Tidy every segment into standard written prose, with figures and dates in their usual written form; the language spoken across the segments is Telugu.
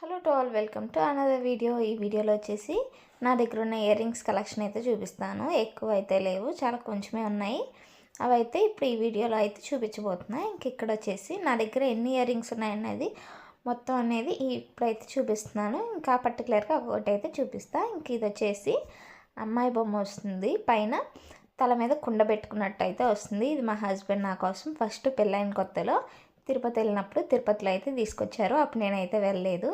Hello to all, welcome to another video. ఈ వీడియోలో వచ్చేసి నా దగ్గర ఉన్న ఇయర్ రింగ్స్ కలెక్షన్ అయితే చూపిస్తాను. ఎక్కువ అయితే లేవు, చాలా కొంచెమే ఉన్నాయి. అవి అయితే ఇప్పుడు ఈ వీడియోలో అయితే చూపించబోతున్నాయి. ఇంక ఇక్కడ వచ్చేసి నా దగ్గర ఎన్ని ఇయర్ రింగ్స్ ఉన్నాయనేది మొత్తం అనేది ఇప్పుడైతే చూపిస్తున్నాను. ఇంకా పర్టికులర్గా ఒకటి అయితే చూపిస్తాను. ఇంక ఇది వచ్చేసి అమ్మాయి బొమ్మ వస్తుంది, పైన తల మీద కుండ పెట్టుకున్నట్టు అయితే వస్తుంది. ఇది మా హస్బెండ్ నా కోసం ఫస్ట్ పెళ్ళైన కొత్తలో తిరుపతి వెళ్ళినప్పుడు తిరుపతిలో అయితే తీసుకొచ్చారు. అప్పుడు నేనైతే వెళ్ళలేదు.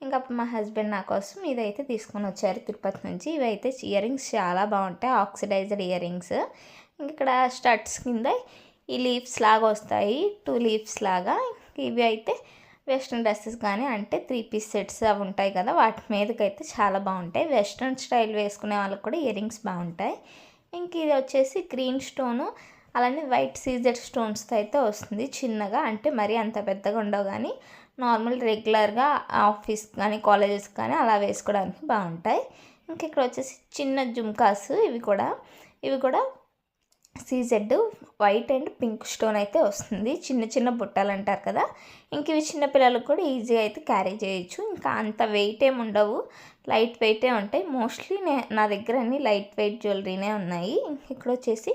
ఇంకా అప్పుడు మా హస్బెండ్ నా కోసం ఇదైతే తీసుకొని వచ్చారు తిరుపతి నుంచి. ఇవైతే ఇయర్ రింగ్స్ చాలా బాగుంటాయి, ఆక్సిడైజ్డ్ ఇయర్ రింగ్స్. ఇంక ఇక్కడ స్టడ్స్ కింద ఈ లీవ్స్ లాగా వస్తాయి, 2 లీవ్స్ లాగా. ఇవి అయితే వెస్ట్రన్ డ్రెస్సెస్ కానీ అంటే 3 పీస్ సెట్స్ అవి ఉంటాయి కదా, వాటి మీదకైతే చాలా బాగుంటాయి. వెస్ట్రన్ స్టైల్ వేసుకునే వాళ్ళకి కూడా ఇయర్ రింగ్స్ బాగుంటాయి. ఇంక ఇది వచ్చేసి గ్రీన్ స్టోను అలానే వైట్ సీజెడ్ స్టోన్స్తో అయితే వస్తుంది చిన్నగా, అంటే మరీ అంత పెద్దగా ఉండవు కానీ నార్మల్ రెగ్యులర్గా ఆఫీస్ కానీ కాలేజెస్ కానీ అలా వేసుకోవడానికి బాగుంటాయి. ఇంక ఇక్కడ వచ్చేసి చిన్న జుమ్కాస్, ఇవి కూడా CZ white and pink stone అయితే వస్తుంది. చిన్న చిన్న బుట్టలు అంటారు కదా, ఇంక ఇవి చిన్నపిల్లలకు కూడా ఈజీగా అయితే క్యారీ చేయొచ్చు. ఇంకా అంత వెయిట్ ఏమి ఉండవు, లైట్ వెయిటే ఉంటాయి. మోస్ట్లీ నా దగ్గర అన్ని లైట్ వెయిట్ జ్యువెలరీనే ఉన్నాయి. ఇంక ఇక్కడ వచ్చేసి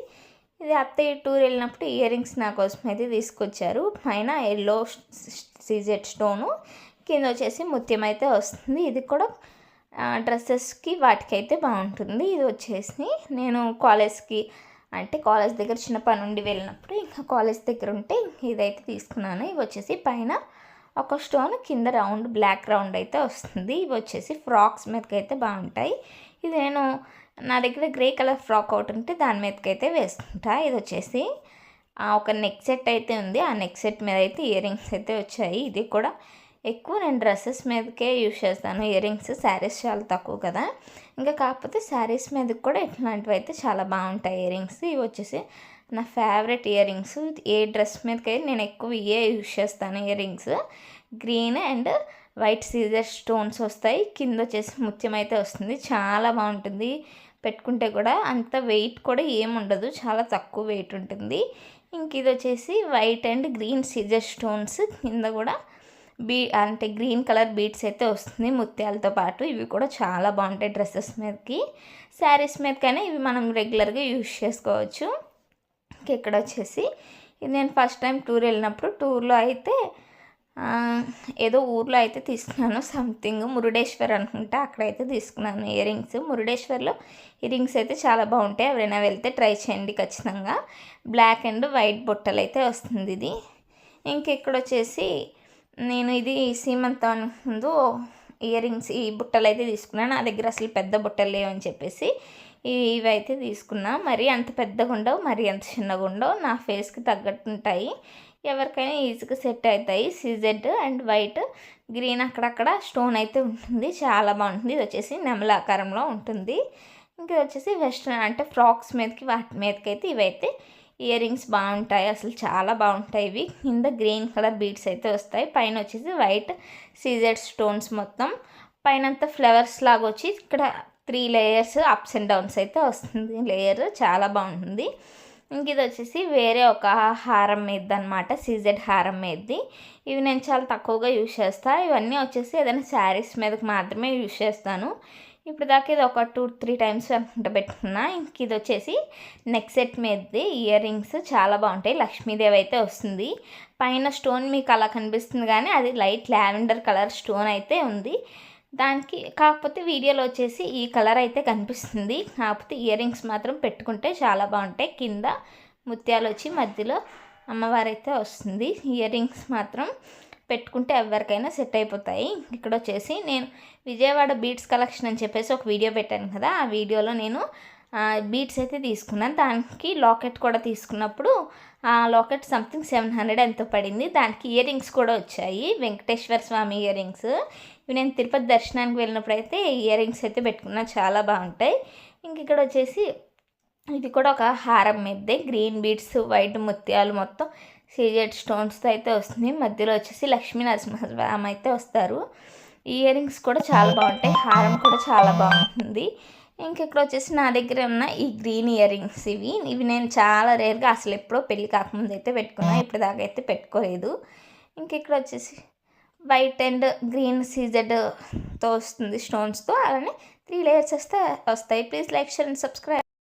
ఇది అత్తయ్య టూర్ వెళ్ళినప్పుడు ఇయర్ రింగ్స్ నా కోసం అయితే తీసుకొచ్చారు. పైన ఎల్లో సీజెడ్ స్టోను, కింద వచ్చేసి ముత్యం అయితే వస్తుంది. ఇది కూడా డ్రెస్సెస్కి వాటికైతే బాగుంటుంది. ఇది వచ్చేసి నేను కాలేజ్ దగ్గర చిన్న పని ఉండి వెళ్ళినప్పుడు ఇంకా కాలేజ్ దగ్గర ఉంటే ఇదైతే తీసుకున్నాను. ఇవి వచ్చేసి పైన ఒక స్టోన్, కింద రౌండ్ బ్లాక్ రౌండ్ అయితే వస్తుంది. ఇవి వచ్చేసి ఫ్రాక్స్ మీదకి అయితే బాగుంటాయి. ఇది నా దగ్గర గ్రే కలర్ ఫ్రాక్ ఒకటి ఉంటే దాని మీదకైతే వేసుకుంటా. ఇది వచ్చేసి ఒక నెక్ సెట్ అయితే ఉంది, ఆ నెక్ సెట్ మీద అయితే ఇయర్ రింగ్స్ అయితే వచ్చాయి. ఇది కూడా ఎక్కువ నేను డ్రెస్సెస్ మీదకే యూజ్ చేస్తాను ఇయర్ రింగ్స్, శారీస్ చాలా తక్కువ కదా. ఇంకా కాకపోతే శారీస్ మీదకి కూడా ఇట్లాంటివి అయితే చాలా బాగుంటాయి ఇయర్ రింగ్స్. ఇవి వచ్చేసి నా ఫేవరెట్ ఇయర్ రింగ్స్. ఏ డ్రెస్ మీదకైతే నేను ఎక్కువ ఇవే యూజ్ చేస్తాను ear rings. Green and white caesar stones వస్తాయి, కింద వచ్చేసి ముత్యం అయితే వస్తుంది. చాలా బాగుంటుంది, పెట్టుకుంటే కూడా అంత వెయిట్ కూడా ఏముండదు, చాలా తక్కువ వెయిట్ ఉంటుంది. ఇంక ఇది వచ్చేసి white and green caesar stones, కింద కూడా అంటే గ్రీన్ కలర్ బీడ్స్ అయితే వస్తుంది ముత్యాలతో పాటు. ఇవి కూడా చాలా బాగుంటాయి డ్రెస్సెస్ మీదకి, శారీస్ మీదకైనా ఇవి మనం రెగ్యులర్గా యూజ్ చేసుకోవచ్చు. ఇక్కడ వచ్చేసి ఇది నేను ఫస్ట్ టైం టూర్ వెళ్ళినప్పుడు టూర్లో అయితే ఏదో ఊర్లో అయితే తీసుకున్నాను, సంథింగ్ మురుడేశ్వర్ అనుకుంటా, అక్కడైతే తీసుకున్నాను ఇయర్ రింగ్స్. మురుడేశ్వర్లో ఇయర్ రింగ్స్ అయితే చాలా బాగుంటాయి, ఎవరైనా వెళ్తే ట్రై చేయండి ఖచ్చితంగా. బ్లాక్ అండ్ వైట్ బుట్టలు అయితే వస్తుంది ఇది. ఇంకెక్కడ వచ్చేసి నేను ఇది సీమంతం ముందు ఇయర్ రింగ్స్ ఈ బుట్టలు అయితే తీసుకున్నాను. నా దగ్గర అసలు పెద్ద బుట్టలు లేవని చెప్పేసి ఇవి అయితే తీసుకున్నా. మరీ అంత పెద్దగా ఉండవు, మరీ అంత చిన్నగా ఉండవు, నా ఫేస్కి తగ్గట్టు ఉంటాయి, ఎవరికైనా ఈజీగా సెట్ అవుతాయి. సీజెడ్ అండ్ వైట్ గ్రీన్ అక్కడక్కడ స్టోన్ అయితే ఉంటుంది, చాలా బాగుంటుంది. ఇది వచ్చేసి నెమల ఆకారంలో ఉంటుంది. ఇంకా వచ్చేసి వెస్ట్రన్ అంటే ఫ్రాక్స్ మీదకి వాటి మీదకి అయితే ఇవైతే ఇయర్ రింగ్స్ బాగుంటాయి, అసలు చాలా బాగుంటాయి. ఇవి కింద గ్రీన్ కలర్ బీడ్స్ అయితే వస్తాయి, పైన వచ్చేసి వైట్ సీజెడ్ స్టోన్స్, మొత్తం పైన అంతా ఫ్లవర్స్ లాగా వచ్చి ఇక్కడ 3 లేయర్స్ అప్స్ అండ్ డౌన్స్ అయితే వస్తుంది లేయర్, చాలా బాగుంటుంది. ఇంక ఇది వచ్చేసి వేరే ఒక హారం మీద అనమాట, సీజెడ్ హారం మీదది. ఇవి నేను చాలా తక్కువగా యూజ్ చేస్తాను. ఇవన్నీ వచ్చేసి ఏదైనా శారీస్ మీదకి మాత్రమే యూజ్ చేస్తాను. ఇప్పుడు దాకా ఇది ఒక 2-3 టైమ్స్ అనుకుంటా పెట్టుకున్నా. ఇంక ఇది వచ్చేసి నెక్ సెట్ మీదది ఇయర్ రింగ్స్, చాలా బాగుంటాయి. లక్ష్మీదేవి అయితే వస్తుంది, పైన స్టోన్ మీకు అలా కనిపిస్తుంది కానీ అది లైట్ లావెండర్ కలర్ స్టోన్ అయితే ఉంది దానికి. కాకపోతే వీడియోలో వచ్చేసి ఈ కలర్ అయితే కనిపిస్తుంది, కాకపోతే ఇయర్ రింగ్స్ మాత్రం పెట్టుకుంటే చాలా బాగుంటాయి. కింద ముత్యాలు వచ్చి మధ్యలో అమ్మవారు అయితే వస్తుంది. ఇయర్ రింగ్స్ మాత్రం పెట్టుకుంటే ఎవరికైనా సెట్ అయిపోతాయి. ఇక్కడ వచ్చేసి నేను విజయవాడ బీడ్స్ కలెక్షన్ అని చెప్పేసి ఒక వీడియో పెట్టాను కదా, ఆ వీడియోలో నేను బీడ్స్ అయితే తీసుకున్నాను. దానికి లాకెట్ కూడా తీసుకున్నప్పుడు ఆ లాకెట్ సంథింగ్ 700 ఎంతో పడింది. దానికి ఇయర్ రింగ్స్ కూడా వచ్చాయి, వెంకటేశ్వర స్వామి ఇయర్ రింగ్స్. ఇవి నేను తిరుపతి దర్శనానికి వెళ్ళినప్పుడు అయితే ఇయర్ రింగ్స్ అయితే పెట్టుకున్నా, చాలా బాగుంటాయి. ఇంక ఇక్కడ వచ్చేసి ఇది కూడా ఒక హారం మీదే, గ్రీన్ బీడ్స్ వైట్ ముత్యాలు మొత్తం సీజెడ్ స్టోన్స్తో అయితే వస్తుంది. మధ్యలో వచ్చేసి లక్ష్మీ నరసింహస్వామి అయితే వస్తారు. ఇయర్ రింగ్స్ కూడా చాలా బాగుంటాయి, హారం కూడా చాలా బాగుంటుంది. ఇంకెక్కడ వచ్చేసి నా దగ్గర ఉన్న ఈ గ్రీన్ ఇయర్ రింగ్స్, ఇవి నేను చాలా రేర్గా అసలు ఎప్పుడో పెళ్ళి కాకముందు అయితే పెట్టుకున్నా, ఇప్పుడు దాకా అయితే పెట్టుకోలేదు. ఇంకెక్కడ వచ్చేసి వైట్ అండ్ గ్రీన్ సీజెడ్తో వస్తుంది స్టోన్స్తో. అలానే 3 లేయర్స్ వస్తే వస్తాయి. Please like, share and subscribe.